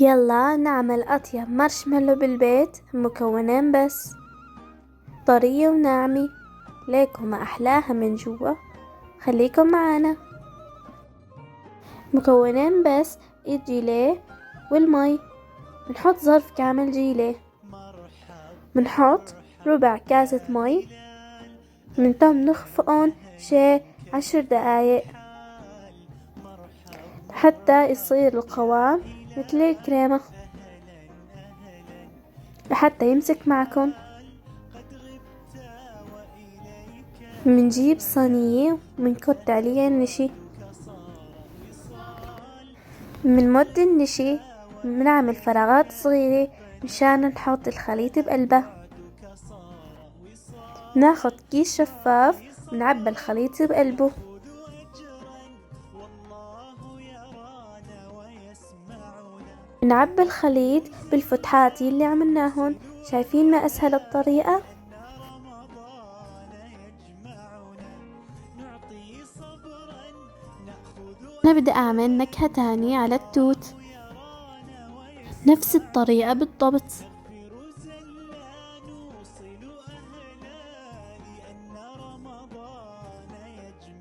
يلا نعمل أطيب مارشميلو بالبيت مكونين بس، طرية وناعمة، ليكم ما أحلاها من جوا. خليكم معانا. مكونين بس: الجيليه والمي. بنحط ظرف كامل جيليه، بنحط ربع كاسة مي، منتم نخفقن شي 10 دقايق حتى يصير القوام مثل الكريمة، لحتى يمسك معكم. منجيب صينية ومنكت عليها النشي، منمد النشي، منعمل فراغات صغيرة مشان نحط الخليط بقلبه. ناخد كيس شفاف ونعبي الخليط بقلبه. نعبي الخليط بالفتحات اللي عملناهن. شايفين ما أسهل الطريقة؟ نبدأ أعمل نكهة تانية على التوت، نفس الطريقة بالضبط.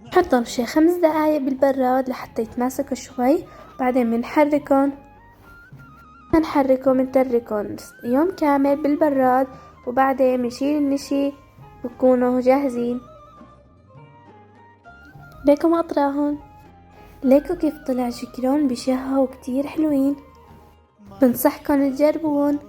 نحطهم شي 5 دقايق بالبراد لحتى يتماسكوا شوي، بعدين بنحركهم نتركهم يوم كامل بالبراد، وبعدين بنشيل النشي بكونوا جاهزين. ليكم أطراهن، ليكوا كيف طلع شكلهم بشهوا وكتير حلوين. بنصحكن تجربون.